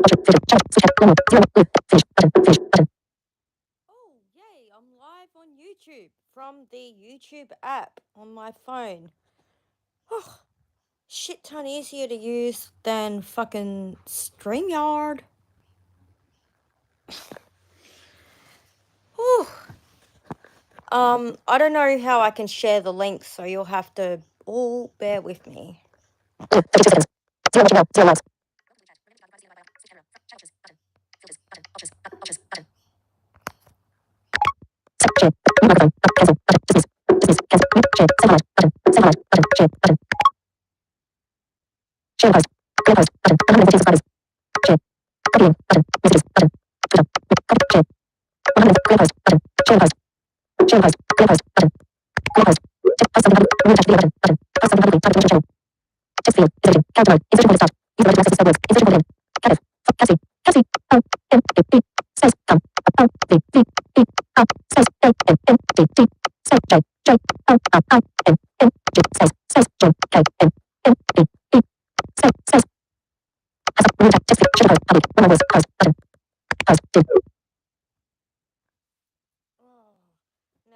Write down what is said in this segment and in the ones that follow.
Oh, yay, I'm live on YouTube from the YouTube app on my phone. Oh, shit ton easier to use than fucking StreamYard. Whew. I don't know how I can share the link, so you'll have to all bear with me.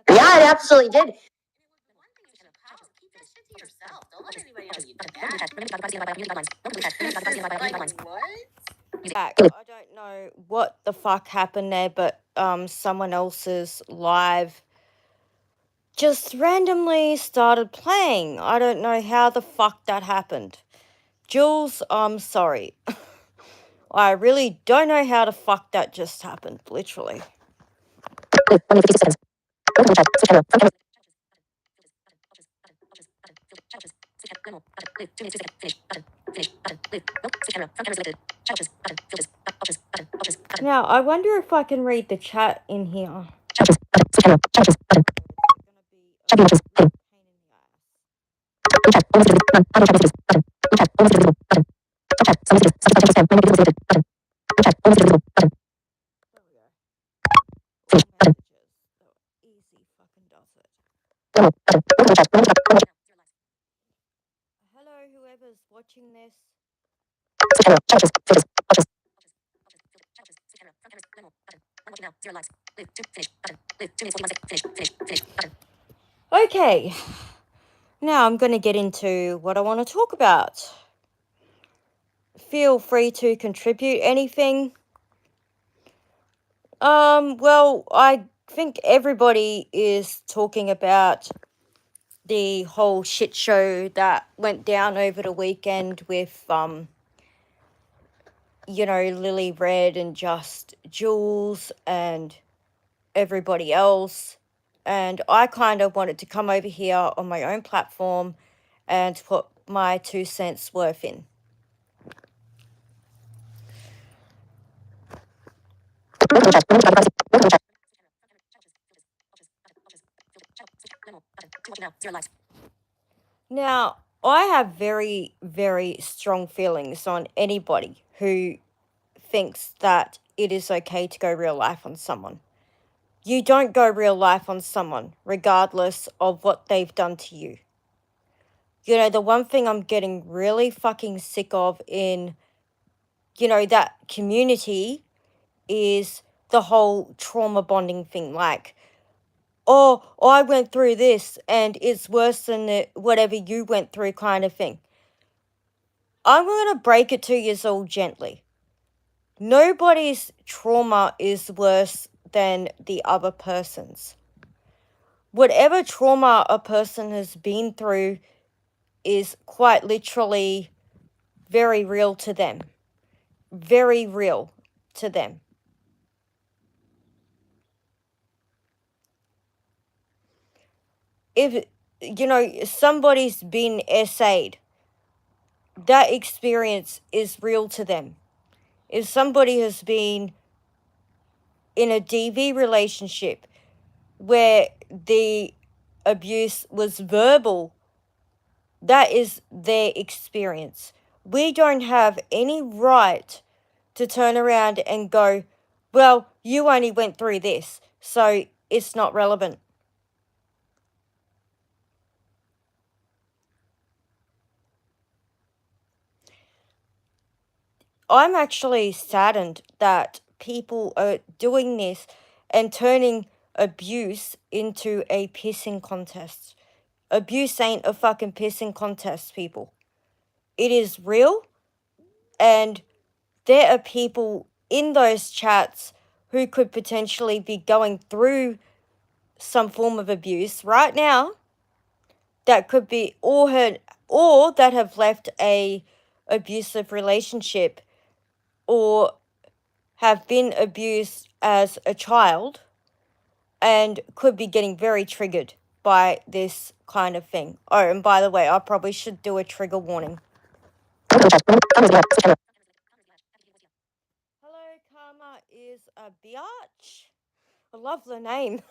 Yeah, it absolutely did. Back. I don't know what the fuck happened there, but someone else's live just randomly started playing. I don't know how the fuck that happened. Jules, I'm sorry. I really don't know how the fuck that just happened, literally. Now, I wonder if I can read the chat in here. Easy fucking does it. Hello, whoever's watching this. Okay, now I'm going to get into what I want to talk about. Feel free to contribute anything. Well, I think everybody is talking about the whole shit show that went down over the weekend with, Lily Red and Just Jules and everybody else. And I kind of wanted to come over here on my own platform and put my 2 cents worth in. Now, I have very, very strong feelings on anybody who thinks that it is okay to go real life on someone. You don't go real life on someone, regardless of what they've done to you. The one thing I'm getting really fucking sick of in, that community is the whole trauma bonding thing. Like, oh, I went through this and it's worse than whatever you went through kind of thing. I'm going to break it to you all gently. Nobody's trauma is worse than the other person's. Whatever trauma a person has been through is quite literally very real to them. Very real to them. If, somebody's been SA'd, that experience is real to them. If somebody has been in a DV relationship where the abuse was verbal, that is their experience. We don't have any right to turn around and go, well, you only went through this, so it's not relevant. I'm actually saddened that people are doing this and turning abuse into a pissing contest. Abuse ain't a fucking pissing contest, people. It is real, and there are people in those chats who could potentially be going through some form of abuse right now that could be or that have left a abusive relationship or have been abused as a child and could be getting very triggered by this kind of thing. Oh, and by the way, I probably should do a trigger warning. Hello, Karma is a biatch. I love the name.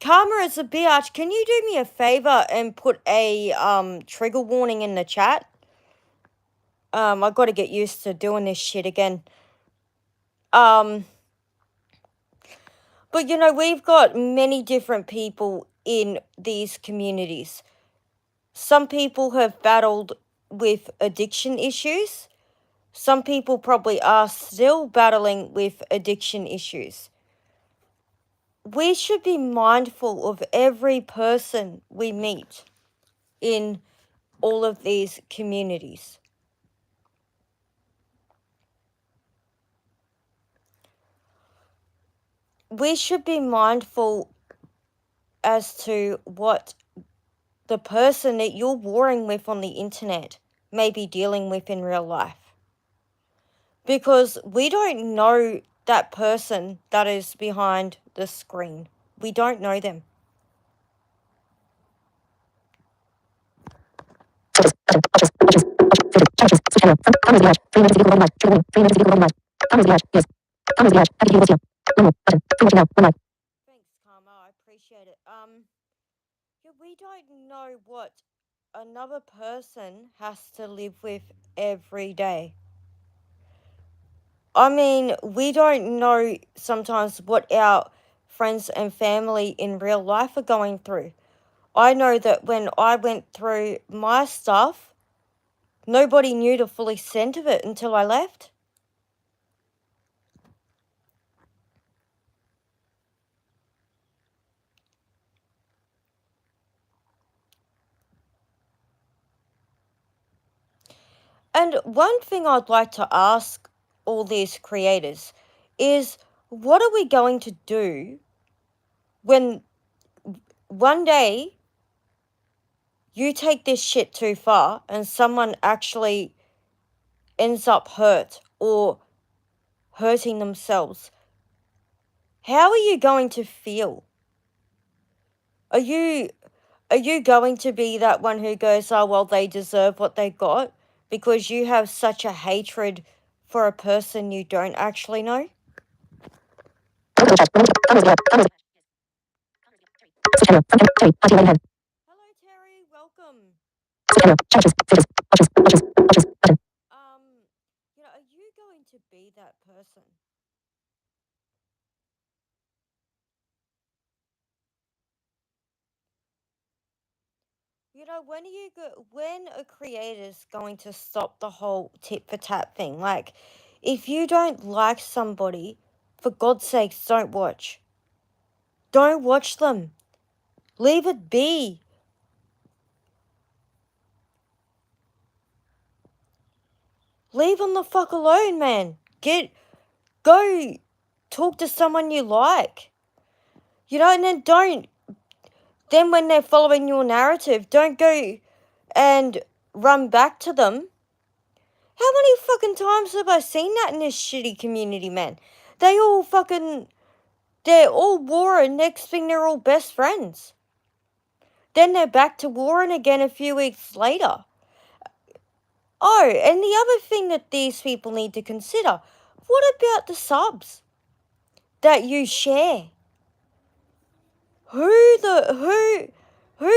Karma is a biatch. Can you do me a favor and put a trigger warning in the chat? I gotta get used to doing this shit again. But you know, we've got many different people in these communities. Some people have battled with addiction issues. Some people probably are still battling with addiction issues. We should be mindful of every person we meet in all of these communities. We should be mindful as to what the person that you're warring with on the internet may be dealing with in real life. Because we don't know that person that is behind the screen. We don't know them. Thanks, Karma. I appreciate it. Yeah, we don't know what another person has to live with every day. I mean, we don't know sometimes what our friends and family in real life are going through. I know that when I went through my stuff, nobody knew the full extent of it until I left. And one thing I'd like to ask all these creators is, what are we going to do when one day you take this shit too far and someone actually ends up hurt or hurting themselves? How are you going to feel? Are you going to be that one who goes, oh, well, they deserve what they got because you have such a hatred for a person you don't actually know? Hello, Terry. Welcome. Are you going to be that person? When a creator's going to stop the whole tit for tat thing? Like, if you don't like somebody, for God's sakes, don't watch. Don't watch them. Leave it be. Leave them the fuck alone, man. Go talk to someone you like. And then when they're following your narrative, don't go and run back to them. How many fucking times have I seen that in this shitty community, man? They're all warring, next thing they're all best friends. Then they're back to warring again a few weeks later. Oh, and the other thing that these people need to consider, what about the subs that you share? Who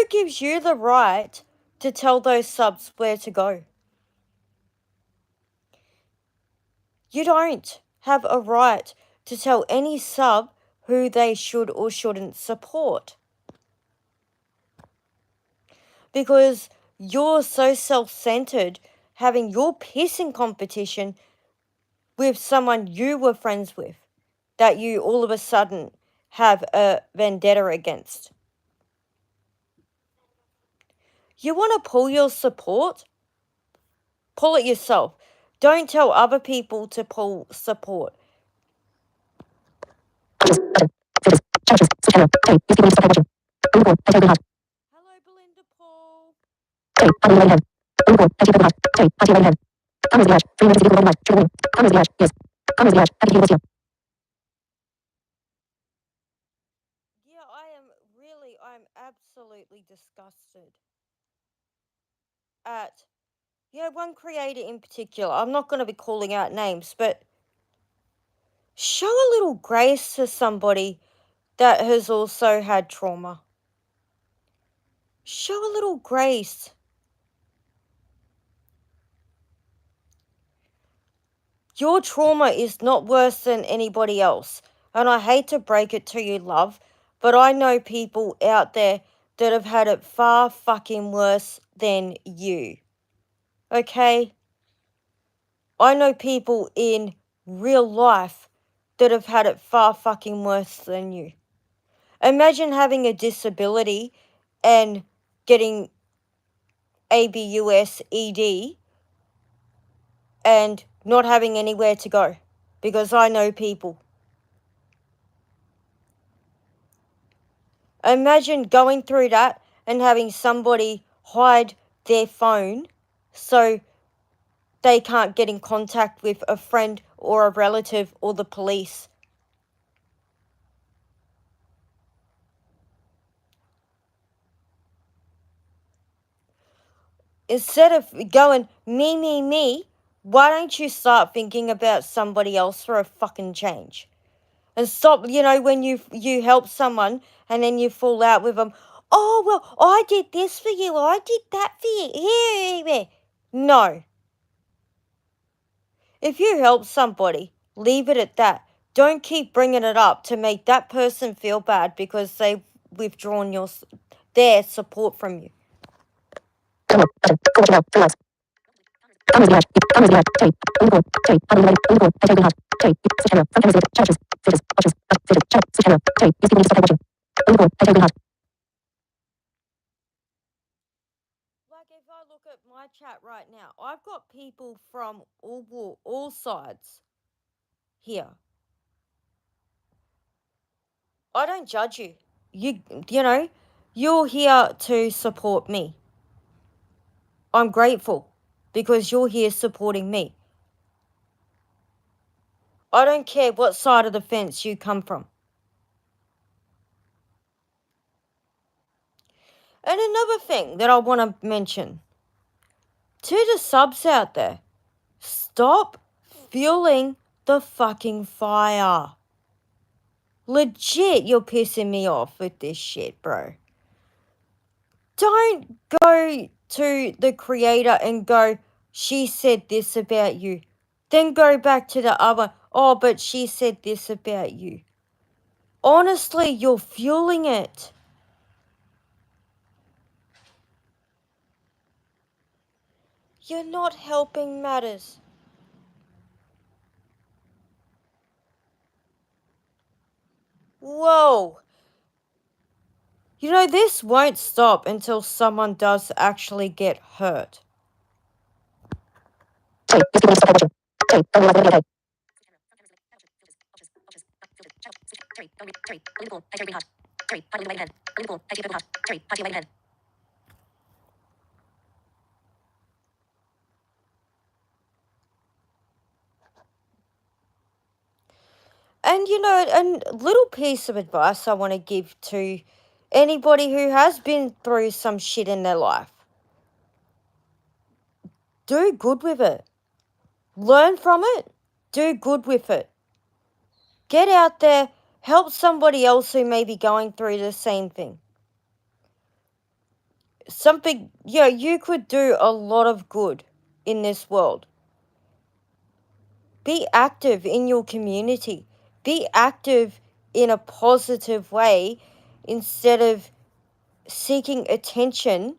gives you the right to tell those subs where to go? You don't have a right to tell any sub who they should or shouldn't support. because you're so self-centered having your pissing competition with someone you were friends with that you all of a sudden have a vendetta against. You want to pull your support? Pull it yourself. Don't tell other people to pull support. Hello, Belinda Paul. Yeah, I'm absolutely disgusted at, one creator in particular. I'm not going to be calling out names, but show a little grace to somebody that has also had trauma. Show a little grace. Your trauma is not worse than anybody else. And I hate to break it to you, love, but I know people out there that have had it far fucking worse than you. Okay? I know people in real life that have had it far fucking worse than you. Imagine having a disability and getting ABUS ED and not having anywhere to go, because I know people. Imagine going through that and having somebody hide their phone so they can't get in contact with a friend or a relative or the police. Instead of going, me, why don't you start thinking about somebody else for a fucking change? And stop, when you help someone and then you fall out with them. Oh, well, I did this for you. I did that for you. Yeah. No. If you help somebody, leave it at that. Don't keep bringing it up to make that person feel bad because they've withdrawn their support from you. Like, if I look at my chat right now, I've got people from all sides here. I don't judge you. You're here to support me. I'm grateful because you're here supporting me. I don't care what side of the fence you come from. And another thing that I want to mention to the subs out there, stop fueling the fucking fire. Legit, you're pissing me off with this shit, bro. Don't go to the creator and go, she said this about you. Then go back to the other, oh, but she said this about you. Honestly, you're fueling it. You're not helping matters. Whoa. This won't stop until someone does actually get hurt. And a little piece of advice I want to give to anybody who has been through some shit in their life. Do good with it. Learn from it. Do good with it. Get out there. Help somebody else who may be going through the same thing. You could do a lot of good in this world. Be active in your community. Be active in a positive way instead of seeking attention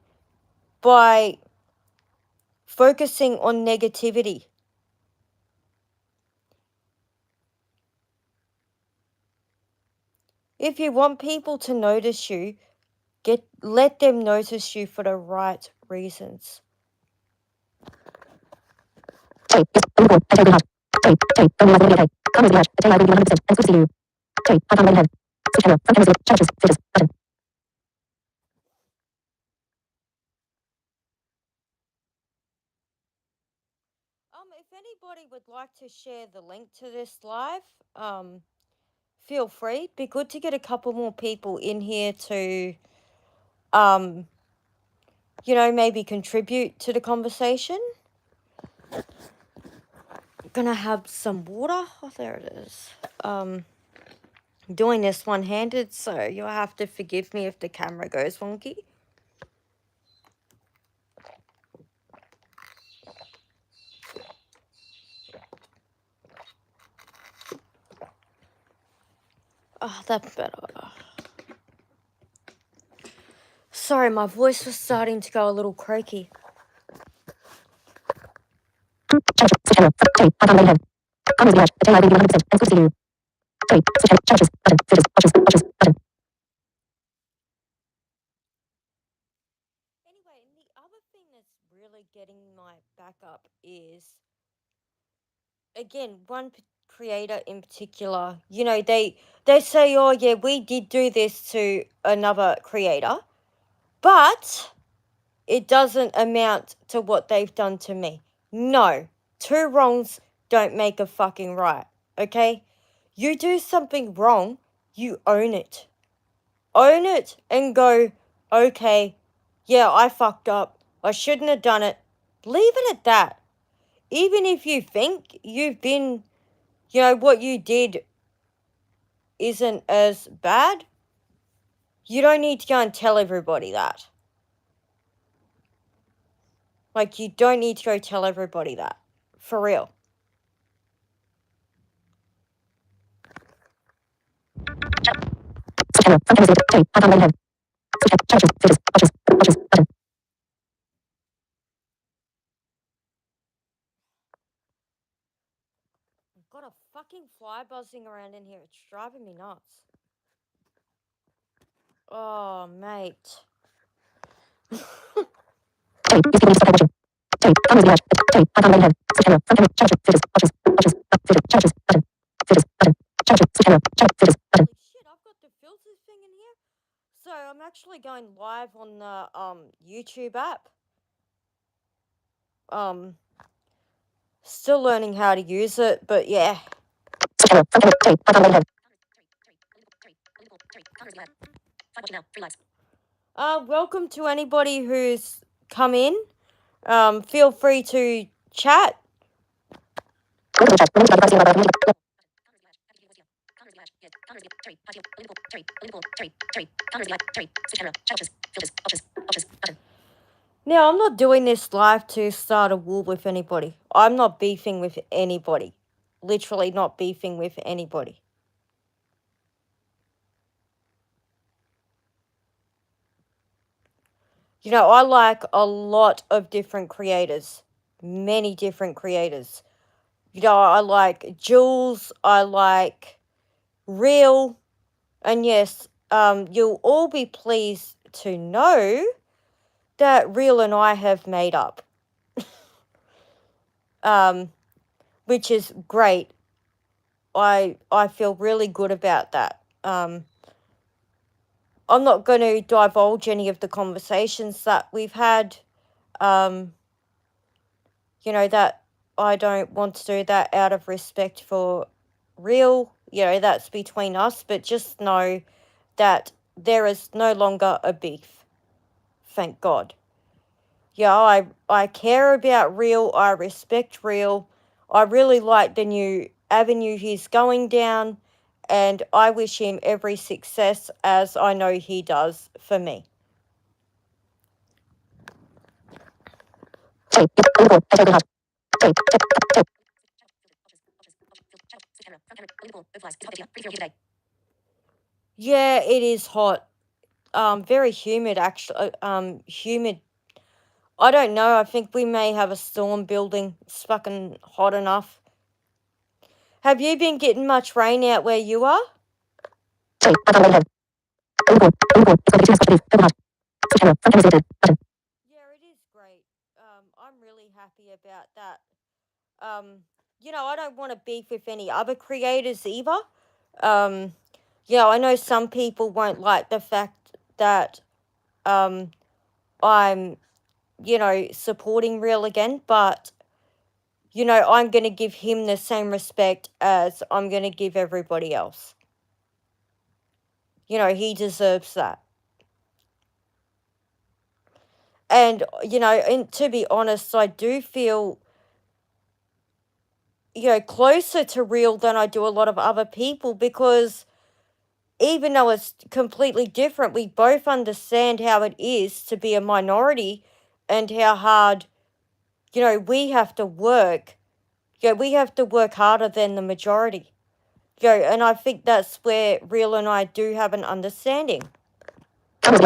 by focusing on negativity. If you want people to notice you, let them notice you for the right reasons. If anybody would like to share the link to this live, feel free. It'd be good to get a couple more people in here to, maybe contribute to the conversation. I'm gonna have some water. Oh, there it is. Doing this one-handed, so you'll have to forgive me if the camera goes wonky. Oh, that's better. Sorry, my voice was starting to go a little croaky. Anyway, and the other thing that's really getting my back up is, again, one creator in particular, they say, oh yeah, we did do this to another creator, but it doesn't amount to what they've done to me. No, two wrongs don't make a fucking right, okay? You do something wrong, you own it. Own it and go, okay, yeah, I fucked up. I shouldn't have done it. Leave it at that. Even if you think you've been, what you did isn't as bad, you don't need to go and tell everybody that. Like, you don't need to go tell everybody that. For real. I've got a fucking fly buzzing around in here. It's driving me nuts. Oh, mate. Holy shit, I've got the filters thing in here. So I'm actually going live on the YouTube app. Still learning how to use it, but yeah. Welcome to anybody who's come in. Feel free to chat. Now, I'm not doing this live to start a war with anybody. I'm not beefing with anybody. Literally not beefing with anybody. I like a lot of different creators. Many different creators. I like Jules. I like Real. And yes, you'll all be pleased to know that Real and I have made up. Which is great. I feel really good about that. I'm not going to divulge any of the conversations that we've had. That I don't want to do that out of respect for Real. That's between us. But just know that there is no longer a beef. Thank God. Yeah, I care about Real. I respect Real. I really like the new avenue he's going down. And I wish him every success, as I know he does for me. Yeah, it is hot. Very humid, actually. Humid I don't know. I think we may have a storm building. It's fucking hot enough. Have you been getting much rain out where you are? Yeah, it is great. I'm really happy about that. I don't want to beef with any other creators either. Um, I know some people won't like the fact that I'm, supporting Real again, but I'm going to give him the same respect as I'm going to give everybody else. He deserves that. And, and to be honest, I do feel, closer to Real than I do a lot of other people, because even though it's completely different, we both understand how it is to be a minority and how hard, we have to work. We have to work harder than the majority. And I think that's where Real and I do have an understanding. Oh,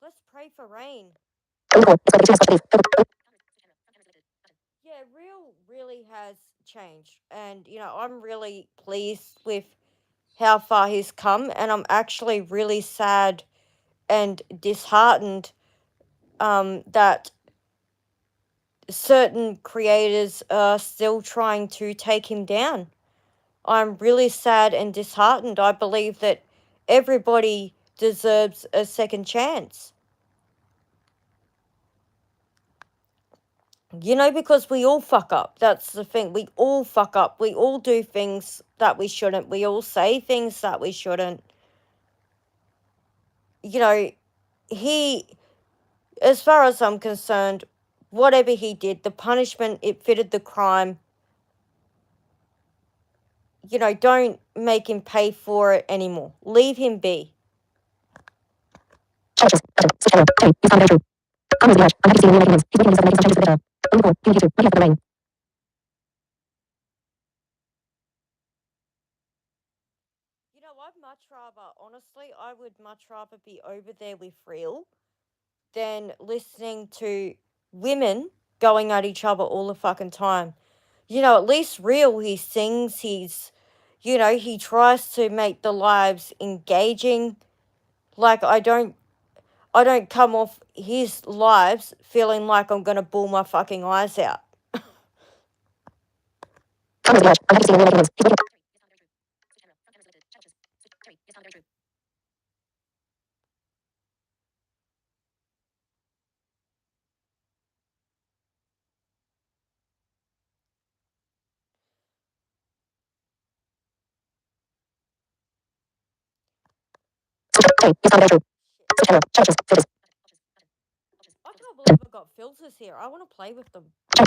let's pray for rain. Yeah, Real really has changed. And, I'm really pleased with how far he's come. And I'm actually really sad and disheartened that certain creators are still trying to take him down. I'm really sad and disheartened. I believe that everybody deserves a second chance. Because we all fuck up. That's the thing. We all fuck up. We all do things that we shouldn't. We all say things that we shouldn't. He, as far as I'm concerned, whatever he did, the punishment, it fitted the crime. Don't make him pay for it anymore. Leave him be. I'd much rather, honestly, I would much rather be over there with Real than listening to women going at each other all the fucking time. At least Real, he sings, he tries to make the lives engaging. Like, I don't come off his lives feeling like I'm gonna bawl my fucking eyes out. I can't believe I got filters here. I want to play with them. Well,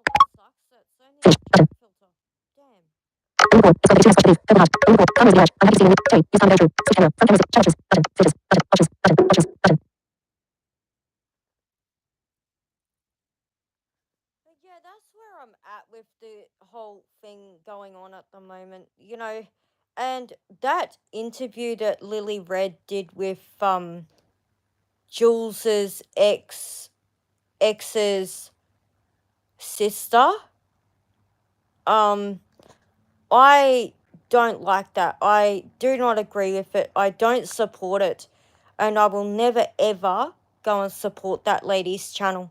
that sucks. That's only a chat filter. Damn. But yeah, that's where I'm at with the whole thing going on at the moment, And that interview that Lily Red did with Jules's ex's sister, I don't like that. I do not agree with it. I don't support it. And I will never ever go and support that lady's channel.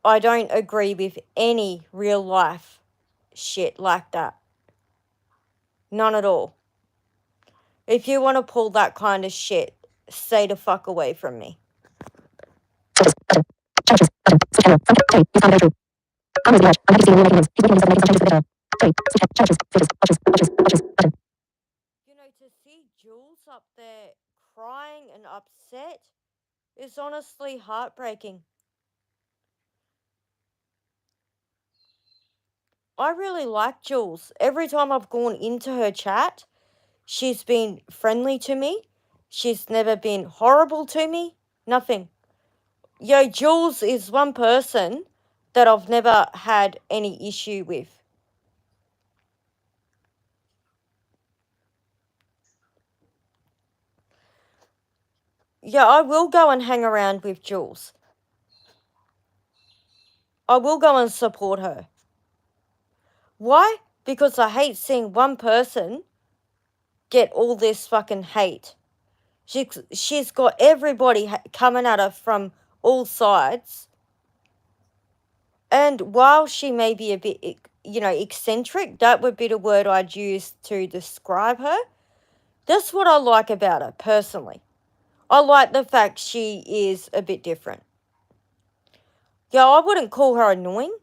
I don't agree with any real life shit like that. None at all. If you want to pull that kind of shit, stay the fuck away from me. To see Jules up there crying and upset is honestly heartbreaking. I really like Jules. Every time I've gone into her chat, she's been friendly to me. She's never been horrible to me. Nothing. Yo, Jules is one person that I've never had any issue with. Yeah, I will go and hang around with Jules. I will go and support her. Why? Because I hate seeing one person get all this fucking hate. She's got everybody coming at her from all sides. And while she may be a bit, eccentric, that would be the word I'd use to describe her. That's what I like about her, personally. I like the fact she is a bit different. Yeah, I wouldn't call her annoying.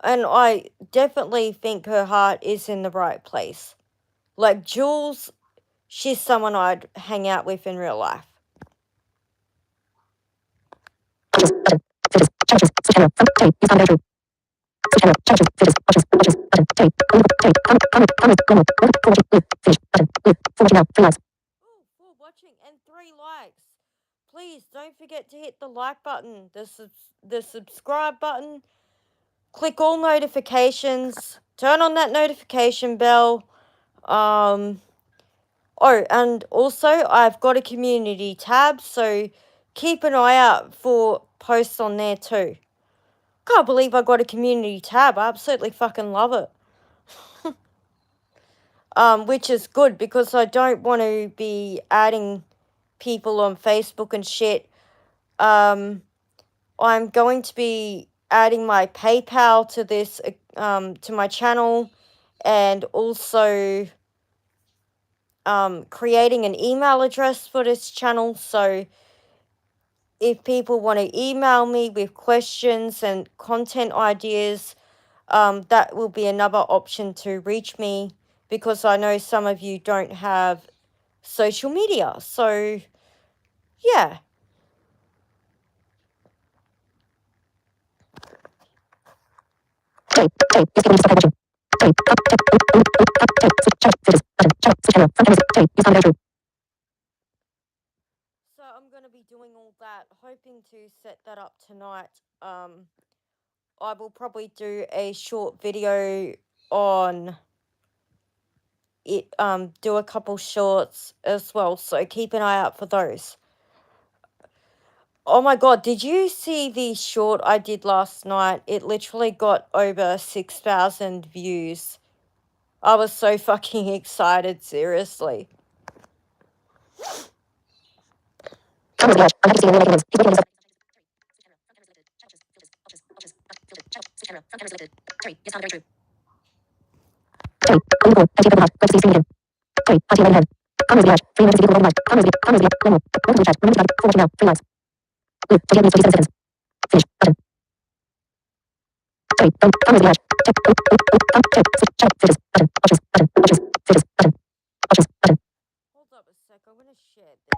And I definitely think her heart is in the right place. Like Jules, she's someone I'd hang out with in real life. For watching and 3 likes. Please don't forget to hit the like button, the subscribe button. Click all notifications. Turn on that notification bell. Oh, and also I've got a community tab, so keep an eye out for posts on there too. Can't believe I got a community tab. I absolutely fucking love it. Which is good because I don't want to be adding people on Facebook and shit. I'm going to be adding my PayPal to this, to my channel, and also creating an email address for this channel. So if people want to email me with questions and content ideas, that will be another option to reach me, because I know some of you don't have social media. So, yeah. So I'm going to be doing all that, hoping to set that up tonight. I will probably do a short video on it, do a couple shorts as well, so keep an eye out for those. Oh my god, did you see the short I did last night? It literally got over 6,000 views. I was so fucking excited, seriously. Hold up a sec, I'm gonna share this.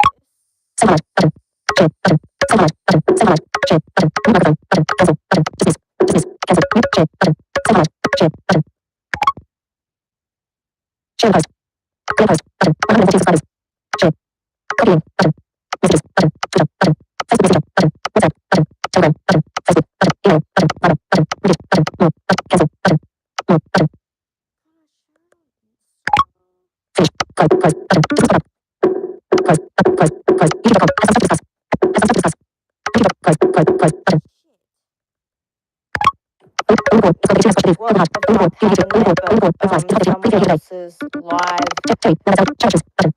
What the fuck happened there, but someone else's live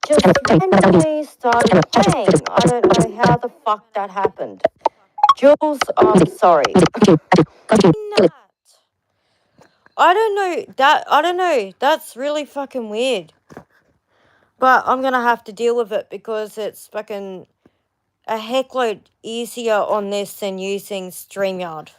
just randomly started playing. I don't know how the fuck that happened. Jules, I'm sorry. I don't know. That's really fucking weird. But I'm gonna have to deal with it because it's fucking a heckload easier on this than using StreamYard.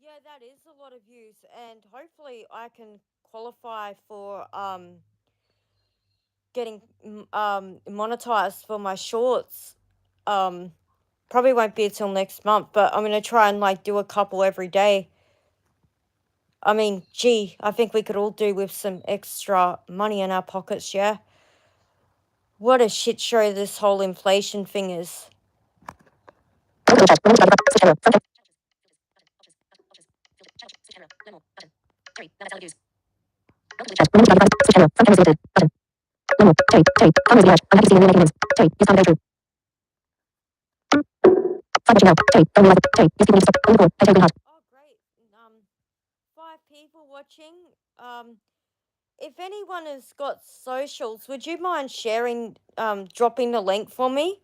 Yeah, that is a lot of views, and hopefully I can qualify for getting monetized for my shorts. Probably won't be until next month, but I'm gonna try and like do a couple every day. I mean, gee, I think we could all do with some extra money in our pockets, yeah? What a shit show this whole inflation thing is. Oh, great. 5 people watching. If anyone has got socials, would you mind sharing, dropping the link for me?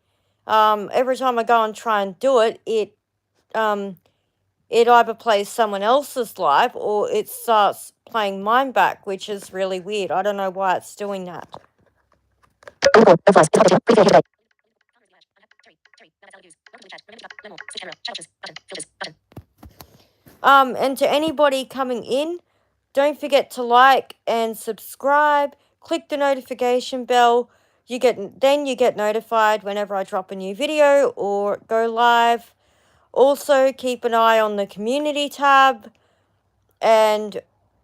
Every time I go and try and do it, it either plays someone else's live or it starts playing mine back, which is really weird. I don't know why it's doing that. And to anybody coming in, don't forget to like and subscribe. Click the notification bell. You get notified whenever I drop a new video or go live. Also, keep an eye on the community tab and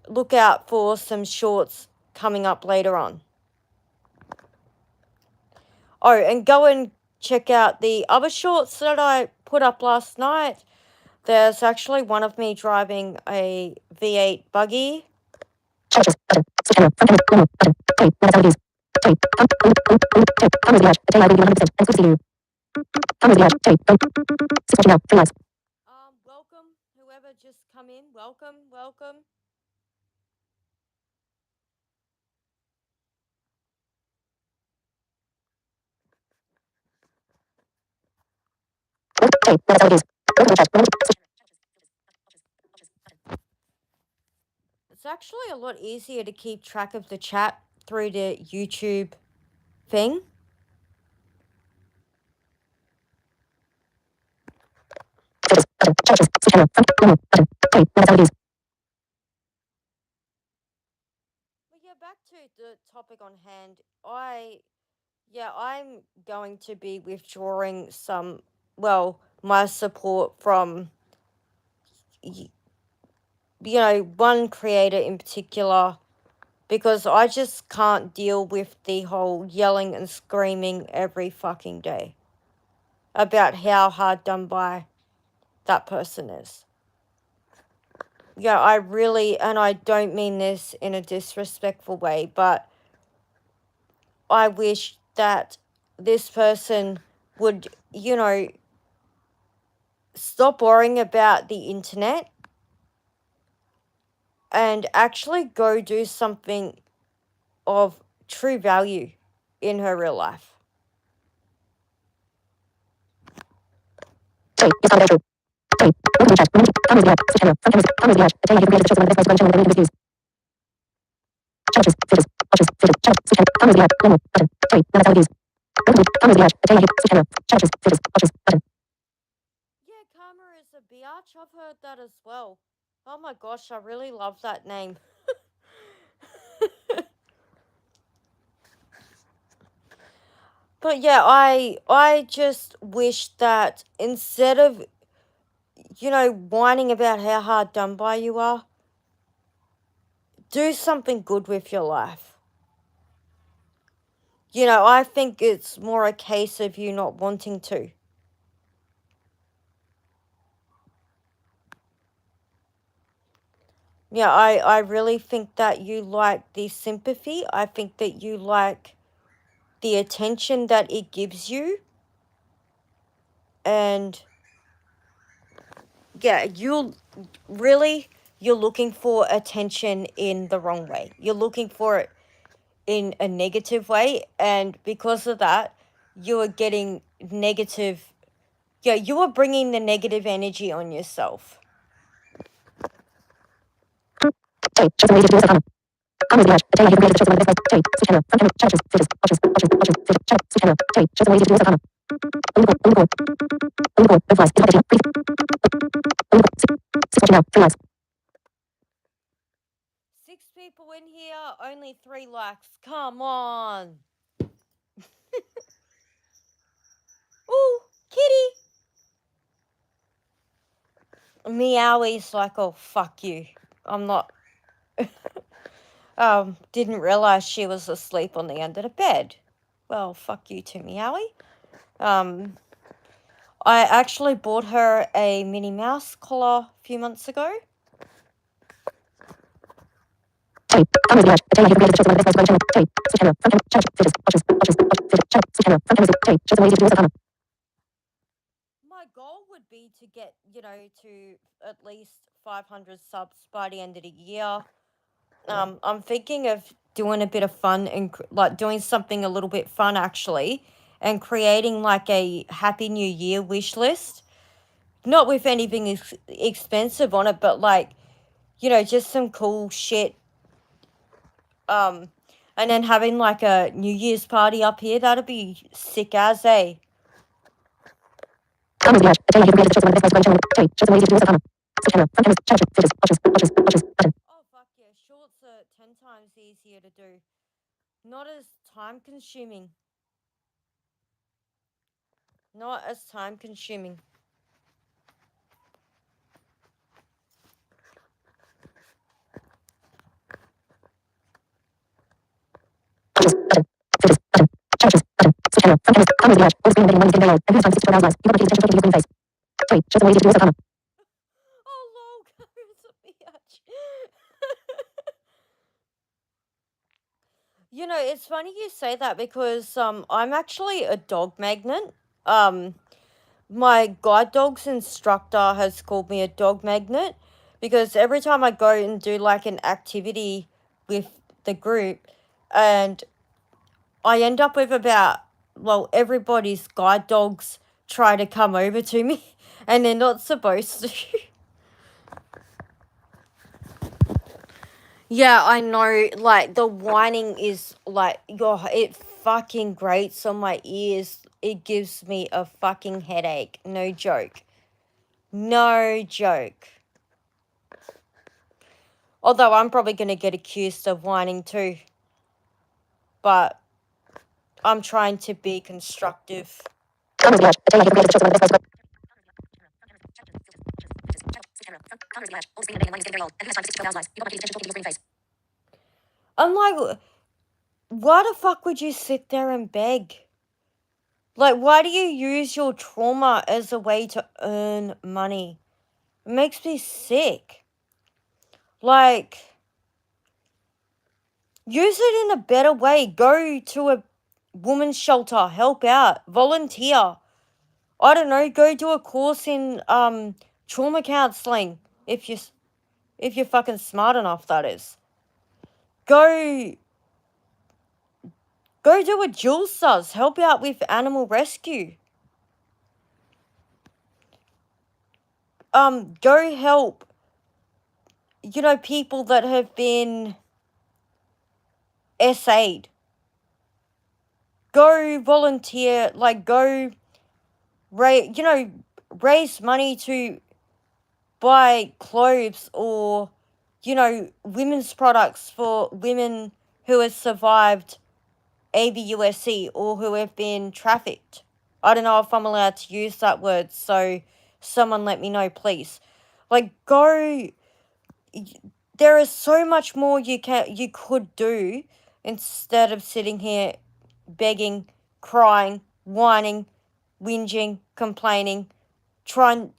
look out for some shorts coming up later on. Oh, and go and check out the other shorts that I put up last night. There's actually one of me driving a V8 buggy. Welcome, whoever just come in. Welcome. It's actually a lot easier to keep track of the chat through the YouTube thing. But yeah, back to the topic on hand. I'm going to be withdrawing my support from one creator in particular, because I just can't deal with the whole yelling and screaming every fucking day about how hard done by that person is. Yeah, I really, and I don't mean this in a disrespectful way, but I wish that this person would, stop worrying about the internet and actually go do something of true value in her real life. Yeah, Karma is a biatch. I've heard that as well. Oh my gosh, I really love that name. But yeah, I just wish that instead of, whining about how hard done by you are, do something good with your life. I think it's more a case of you not wanting to. Yeah, I really think that you like the sympathy. I think that you like the attention that it gives you. And yeah, you're looking for attention in the wrong way. You're looking for it in a negative way. And because of that, you are getting negative. Yeah, you are bringing the negative energy on yourself. in here? Only 3 likes. Come on. Ooh, kitty. Meowie's like, oh, fuck you. I'm not... didn't realize she was asleep on the end of the bed. Well, fuck you too, Meowie. I actually bought her a Minnie Mouse collar a few months ago. My goal would be to get, to at least 500 subs by the end of the year. I'm thinking of doing a bit of fun and doing something a little bit fun actually, and creating like a Happy New Year wish list. Not with anything expensive on it, but like, just some cool shit. And then having like a New Year's party up here, that'd be sick as eh? Oh fuck yeah, shorts are 10 times easier to do. Not as time consuming. Not as time consuming. Oh lol, it's a bitch. It's funny you say that because I'm actually a dog magnet. My guide dogs instructor has called me a dog magnet because every time I go and do like an activity with the group, and I end up with everybody's guide dogs try to come over to me and they're not supposed to. Yeah, I know, like, the whining is, like, it fucking grates on my ears. It gives me a fucking headache. No joke. No joke. Although I'm probably going to get accused of whining too. But I'm trying to be constructive. I'm like, why the fuck would you sit there and beg? Like, why do you use your trauma as a way to earn money? It makes me sick. Like, use it in a better way. Go to a women's shelter, help out, volunteer. I don't know, go do a course in trauma counseling if you're fucking smart enough, that is. Go do what Jules does. Help out with animal rescue. Go help, people that have been SA'd. Go volunteer, like, go, raise money to buy clothes or, women's products for women who have survived ABUSC or who have been trafficked. I don't know if I'm allowed to use that word, so someone let me know, please. Like, go. There is so much more you could do instead of sitting here begging, crying, whining, whinging, complaining, trying,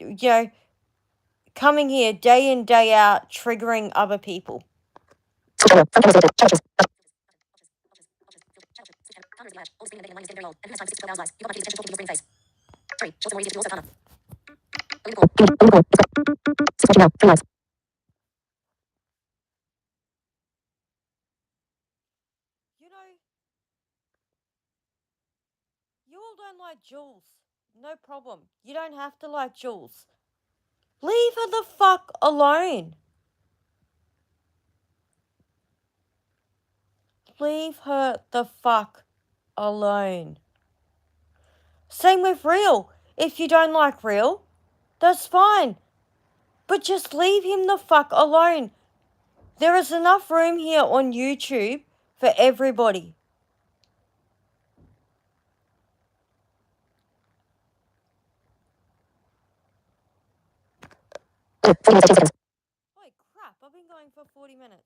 coming here day in, day out, triggering other people. You all don't like Jules. No problem. You don't have to like Jules. Leave her the fuck alone. Leave her the fuck alone. Same with Real. If you don't like Real, that's fine. But just leave him the fuck alone. There is enough room here on YouTube for everybody. Holy crap, I've been going for 40 minutes.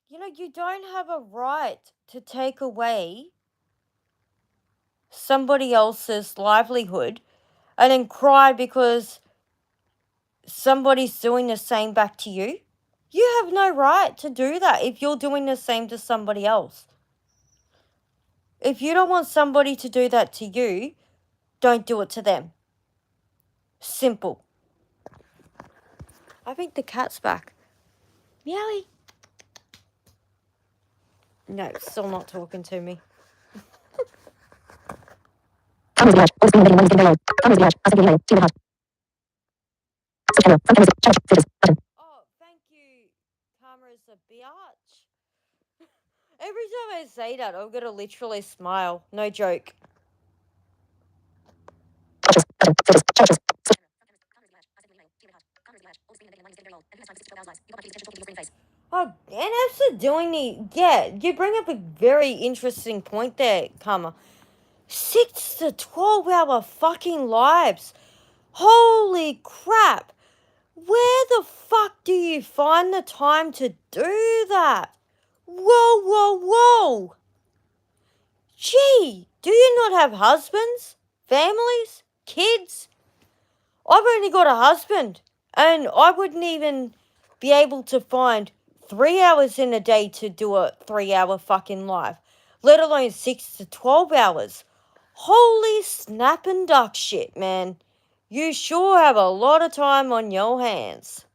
You know, you don't have a right to take away somebody else's livelihood and then cry because somebody's doing the same back to you. You have no right to do that if you're doing the same to somebody else. If you don't want somebody to do that to you, don't do it to them. Simple. I think the cat's back. Meowie. No, still not talking to me. Oh, thank you, Karma is a biatch. Every time I say that, I'm gonna literally smile. No joke. Oh, and as for doing you bring up a very interesting point there, Karma. 6 to 12 hour fucking lives. Holy crap. Where the fuck do you find the time to do that? Whoa, whoa, whoa. Gee, do you not have husbands, families, kids? I've only got a husband, and I wouldn't even be able to find 3 hours in a day to do a 3-hour fucking live, let alone 6 to 12 hours. Holy snap and duck shit, man. You sure have a lot of time on your hands.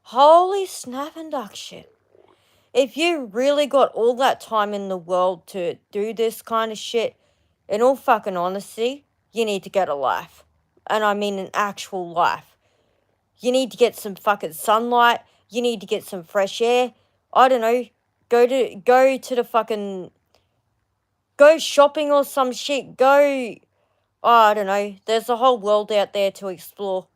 Holy snap and duck shit. If you really got all that time in the world to do this kind of shit, in all fucking honesty, you need to get a life. And I mean an actual life. You need to get some fucking sunlight. You need to get some fresh air. I don't know. Go to the fucking... Go shopping or some shit. Go... Oh, I don't know. There's a whole world out there to explore.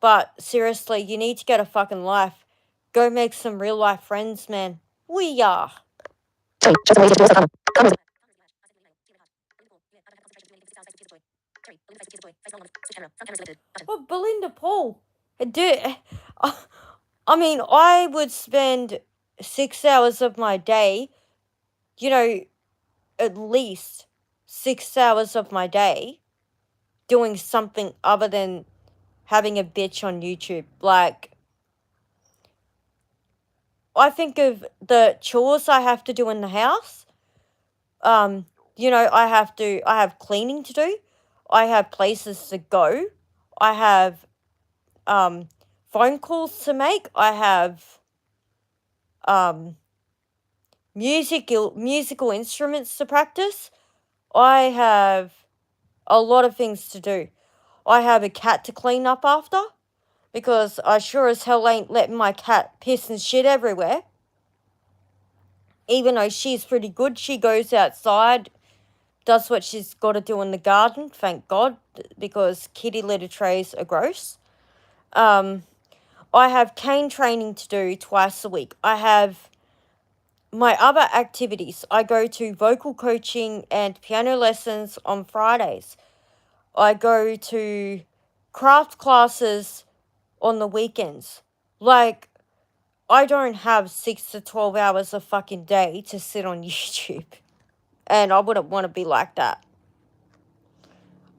But seriously, you need to get a fucking life. Go make some real life friends, man. We are. Well, Belinda Paul. I mean, I would spend 6 hours of my day, at least 6 hours of my day doing something other than having a bitch on YouTube. Like, I think of the chores I have to do in the house. I have cleaning to do. I have places to go. I have phone calls to make. I have musical instruments to practice. I have a lot of things to do. I have a cat to clean up after, because I sure as hell ain't letting my cat piss and shit everywhere. Even though she's pretty good, she goes outside, does what she's got to do in the garden, thank God, because kitty litter trays are gross. I have cane training to do twice a week. I have my other activities. I go to vocal coaching and piano lessons on Fridays. I go to craft classes on the weekends. Like, I don't have 6 to 12 hours a fucking day to sit on YouTube. And I wouldn't want to be like that.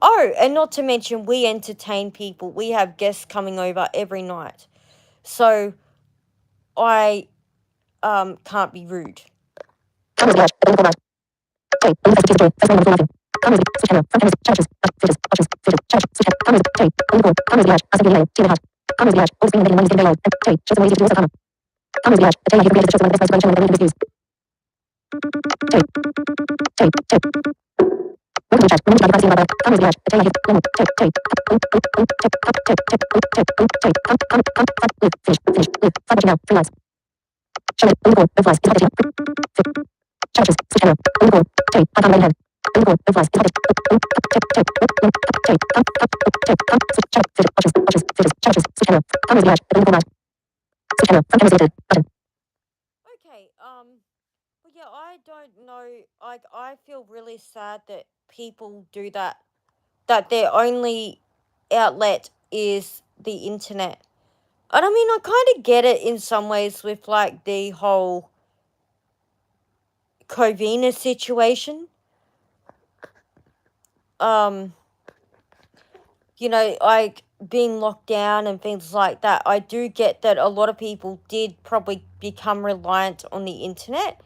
Oh, and not to mention, we entertain people. We have guests coming over every night. So, I can't be rude. Okay, well, yeah, I don't know. Like, I feel really sad that people do that, that their only outlet is the internet. And I mean, I kind of get it in some ways with like the whole Covina situation. Um, like being locked down and things like that. I do get that a lot of people did probably become reliant on the internet.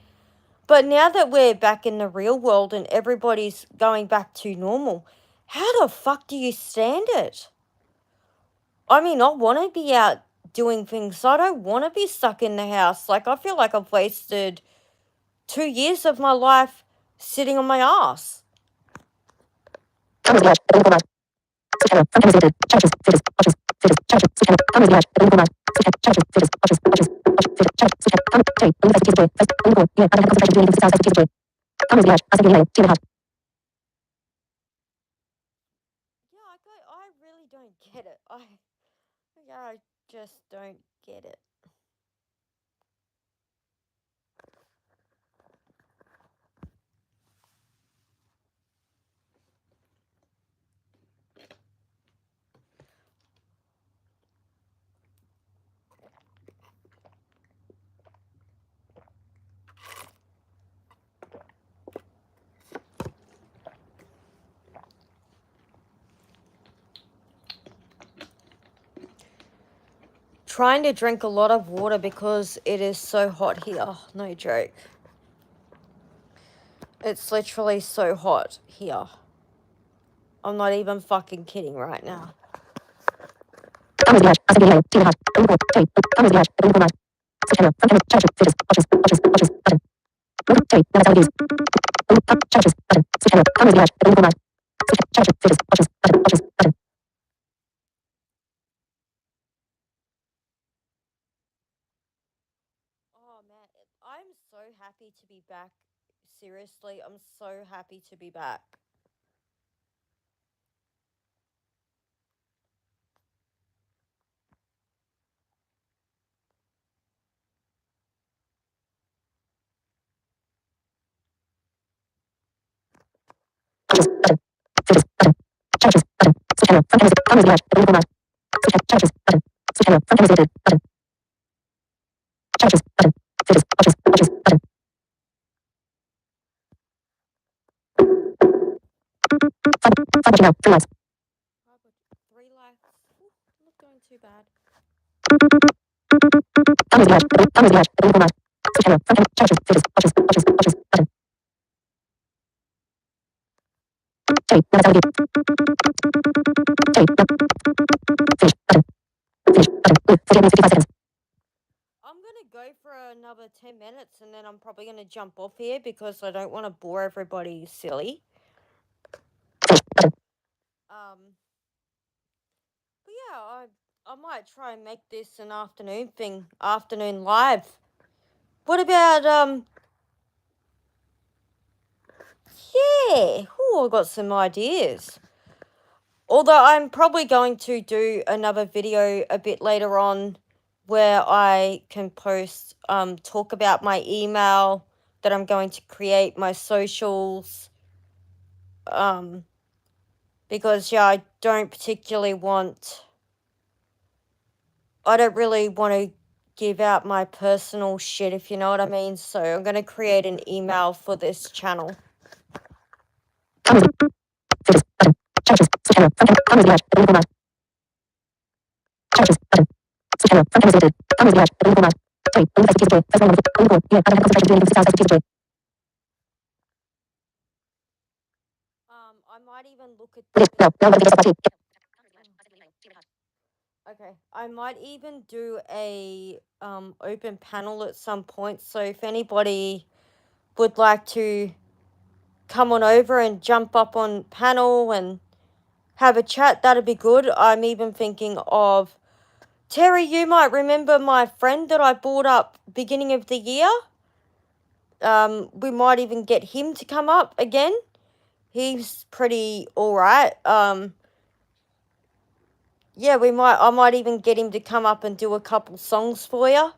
But now that we're back in the real world and everybody's going back to normal, how the fuck do you stand it? I mean, I want to be out doing things. I don't want to be stuck in the house. Like, I feel like I've wasted 2 years of my life sitting on my ass. Yeah, I really don't get it. I just don't get it. Trying to drink a lot of water because it is so hot here. No joke. It's literally so hot here. I'm not even fucking kidding right now. Oh man, I'm so happy to be back. Seriously, I'm so happy to be back. I got 3 likes. Ooh, not doing too bad. I'm gonna go for another 10 minutes and then I'm probably gonna jump off here because I don't want to bore everybody silly. But yeah, I might try and make this an afternoon thing, afternoon live. What about yeah, I got some ideas. Although I'm probably going to do another video a bit later on where I can post, talk about my email that I'm going to create, my socials, because, yeah, I don't really want to give out my personal shit, if you know what I mean, so I'm going to create an email for this channel. look at the No, no, no, no, Okay, I might even do a open panel at some point. So if anybody would like to come on over and jump up on panel and have a chat, that'd be good. I'm even thinking of Terry. You might remember my friend that I brought up beginning of the year. We might even get him to come up again. He's pretty alright. Yeah, I might even get him to come up and do a couple songs for you.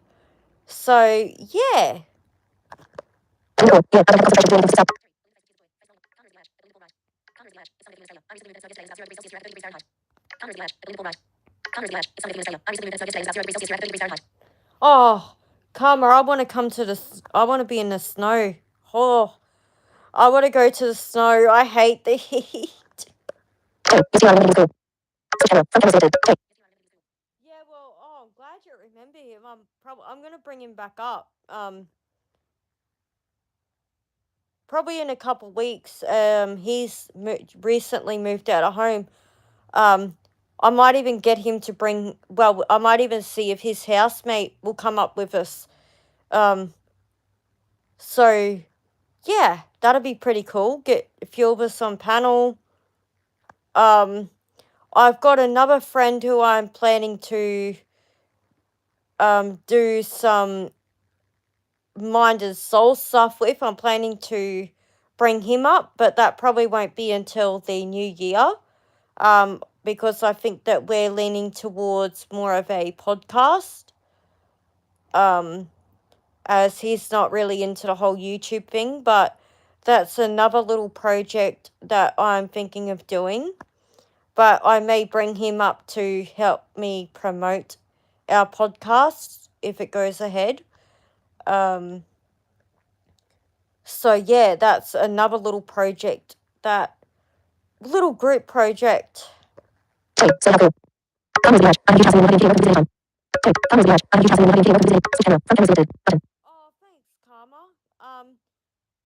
So, yeah. no, yeah, Oh, Karma, I want to come to I want to be in the snow. Oh, I want to go to the snow. I hate the heat. Yeah, well, I'm glad you remember him. I'm gonna bring him back up. Probably in a couple weeks. He's recently moved out of home. I might even get him to bring. Well, I might even see if his housemate will come up with us. So yeah, that'd be pretty cool. Get a few of us on panel. I've got another friend who I'm planning to do some mind and soul stuff with. I'm planning to bring him up, but that probably won't be until the new year. Because I think that we're leaning towards more of a podcast. As he's not really into the whole YouTube thing, but that's another little project that I'm thinking of doing. But I may bring him up to help me promote our podcast if it goes ahead. So yeah, that's another little project, little group project. Oh, thanks, Karma.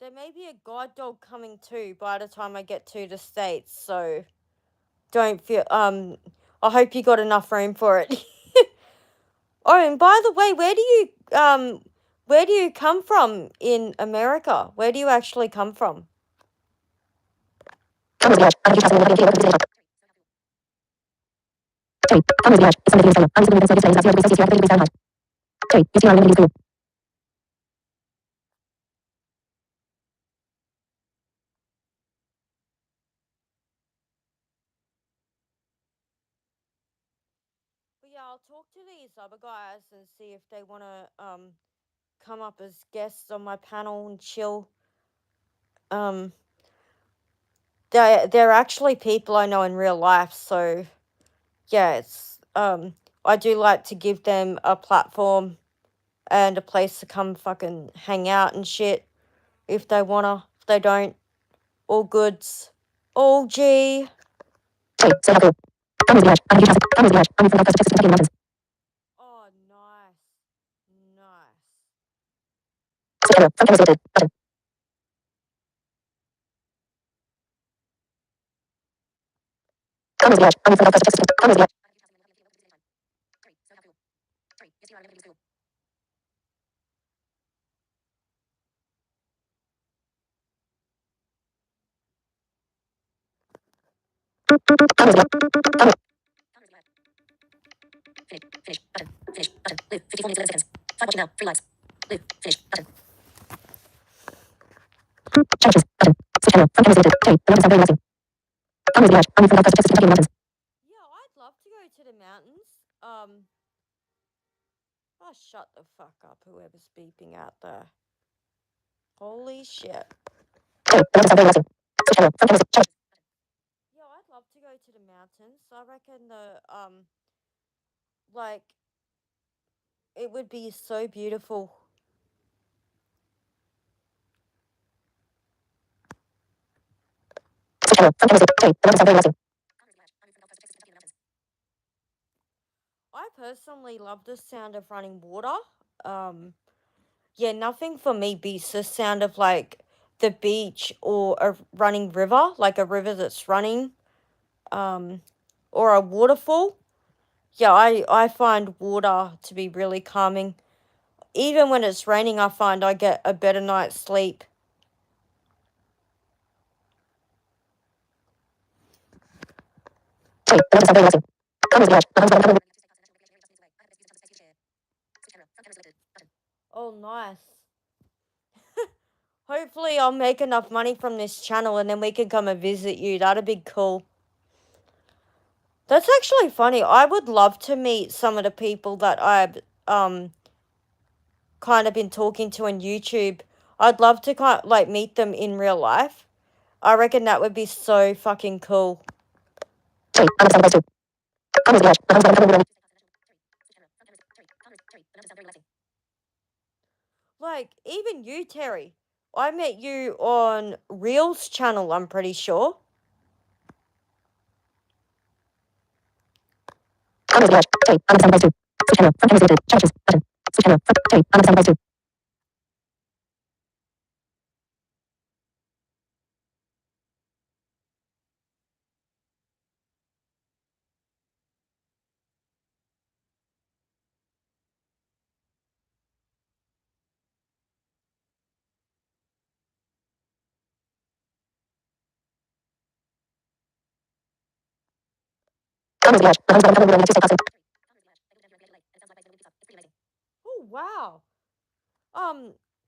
There may be a guide dog coming too by the time I get to the States, so don't feel I hope you got enough room for it. Oh, and by the way, where do you come from in America? Where do you actually come from? But yeah, I'll talk to these other guys and see if they want to come up as guests on my panel and chill. They're actually people I know in real life, so yeah, it's I do like to give them a platform and a place to come fucking hang out and shit if they wanna. If they don't, all goods. All G. Oh, nice. Nice. Yeah, I'd love to go to the mountains. Oh, shut the fuck up, whoever's beeping out there. Holy shit. Yeah, I'd love to go to the mountains. I reckon like, it would be so beautiful. I personally love the sound of running water. Yeah, nothing for me beats the sound of like the beach or a running river, like a river that's running. or a waterfall. Yeah, I find water to be really calming. Even when it's raining, I find I get a better night's sleep. Tree. The mountains are very relaxing. Calm music garage. Oh, nice. Hopefully I'll make enough money from this channel and then we can come and visit you. That'd be cool. That's actually funny. I would love to meet some of the people that I've kind of been talking to on YouTube. I'd love to like meet them in real life. I reckon that would be so fucking cool. Tree. On the south too. Calm music garage. The mountains are very Like, even you, Terry. I met you on Reels channel, I'm pretty sure. Calm music garage. Tree. On the south too. Switch camera. From camera selected. Charges. Button. Switch camera. Tree. On the south too. Calm music garage. The mountains are very relaxing. Oh, wow.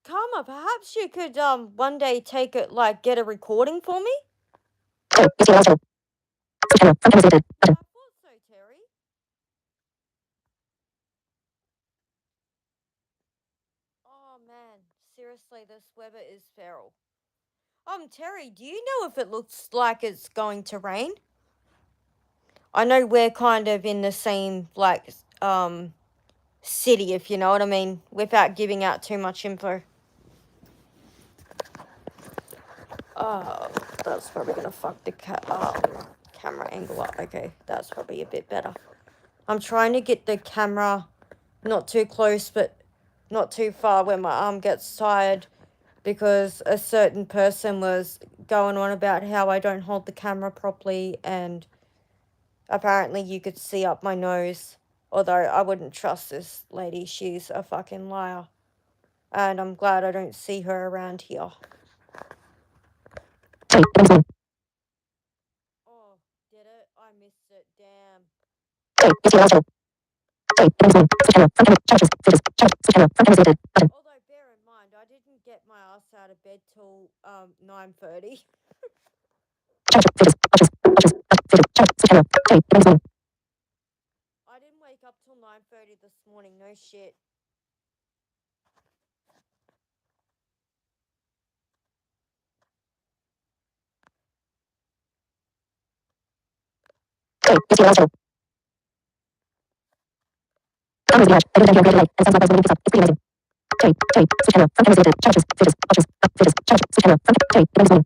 Karma, perhaps you could one day take it, like, get a recording for me? Tree. You see your channel. Switch camera. From camera selected. I Button. thought so, Terry. Oh man, seriously, this weather is feral. Terry, do you know if it looks like it's going to rain? I know we're kind of in the same, like, city, if you know what I mean, without giving out too much info. Oh, that's probably gonna fuck the camera angle up. Okay, that's probably a bit better. I'm trying to get the camera not too close, but not too far where my arm gets tired, because a certain person was going on about how I don't hold the camera properly, and apparently you could see up my nose. Although I wouldn't trust this lady, she's a fucking liar. And I'm glad I don't see her around here. Tree. The mountains are Oh, did it? I missed it, damn. Tree. You see your channel. Tree. The mountains are switch camera. From camera. Charges. Filters. Charge. Switch camera. From camera selected. Button. Although bear in mind, I didn't get my ass out of bed till 9:30. Charge. Filters. Charges. Charges. Filters. Charge. Switch camera. Tree. The mountains are I didn't wake up till 9:30 this morning, no shit. Tree. You see your channel. Calm music garage. Every time you are great light and sounds like when it gets up. It's pretty amazing. Tree. Tree. Switch camera. From camera selected. Charges. Filters. Charges. Filters. Charge. Switch camera. From tree. The mountains are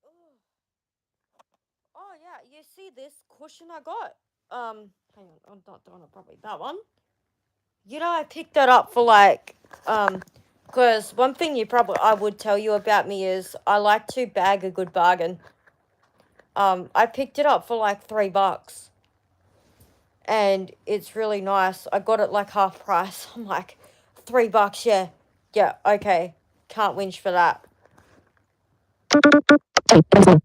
Ugh. Oh yeah, you see this cushion I got? Hang on, I'm not doing it properly. That one. You know, I picked that up for like, because one thing I would tell you about me is I like to bag a good bargain. I picked it up for like $3, and it's really nice. I got it like half price. I'm like, $3, yeah, okay, can't whinge for that. tree. The mountains are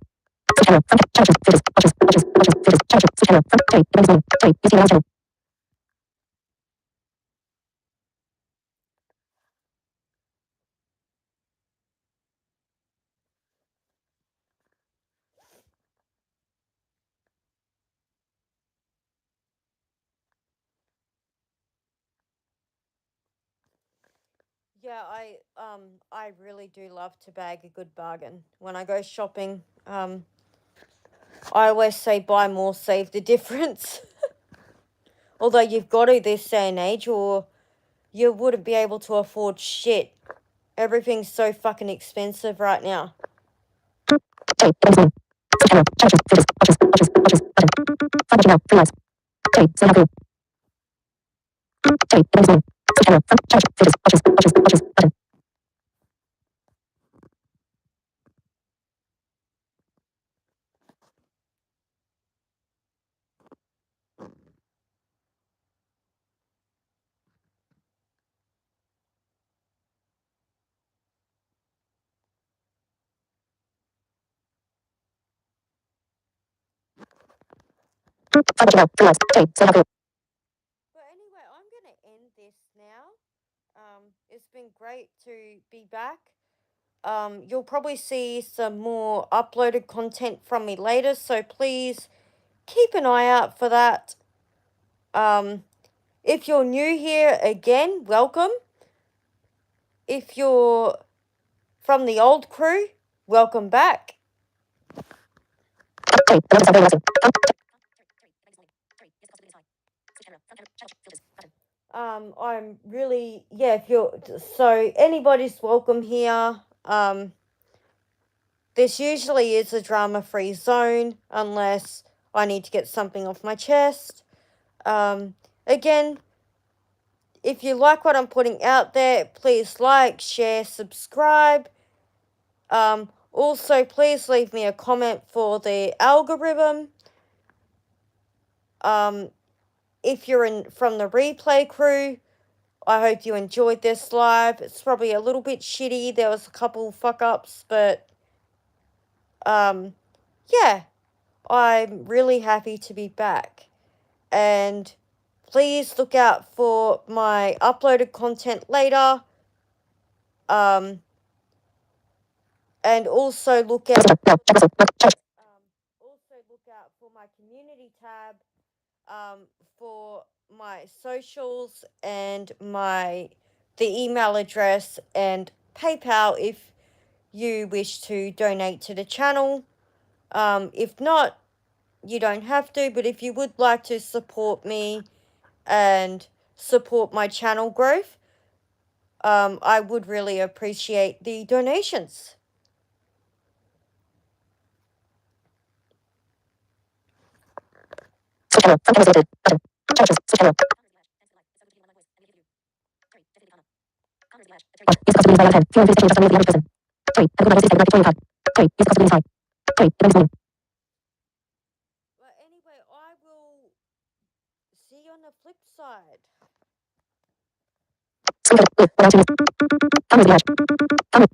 switch camera. From charges. Filters. Charges. Charges. Charges. Filters. Charges. Switch camera. From tree. The mountains are tree. You see your channel. Yeah, I really do love to bag a good bargain when I go shopping. I always say buy more, save the difference. Although you've got to this day and age, or you wouldn't be able to afford shit. Everything's so fucking expensive right now. Tree. The mountains are switch camera. Charges. Filters. Charges. Charges. Charges. Button. 5 now. 3 lives. Tree. So now cool. Trade. Event zone. Switch channel. Front. Charge. Filters. Options. Options. Options. Button. Five channel. 3 lives. Trade. Select outfit. But anyway, I'm going to end this now. It's been great to be back. You'll probably see some more uploaded content from me later, so please keep an eye out for that. If you're new here, again, welcome. If you're from the old crew, welcome back. Trade. Event zone. Relaxing. I'm really, yeah, if you're, so anybody's welcome here. This usually is a drama-free zone unless I need to get something off my chest. Again, if you like what I'm putting out there, please like, share, subscribe. Also, please leave me a comment for the algorithm. If you're from the replay crew, I hope you enjoyed this live. It's probably a little bit shitty. There was a couple fuck-ups, but yeah, I'm really happy to be back. And please look out for my uploaded content later. And also look out for my community tab for my socials and the email address and PayPal if you wish to donate to the channel. If not, you don't have to, but if you would like to support me and support my channel growth, I would really appreciate the donations. Switch channel. Front camera selected. Button. Charges. Switch channel. Use possibility by 10. Fewer views section just unmute the average person. Trade. Have a good night. System. Victoria Card. Trade. Use possibility side. Trade. Event zone. But anyway, I will see you on the flip side. Screen cap. Live. 1 out 2 minutes. Comment.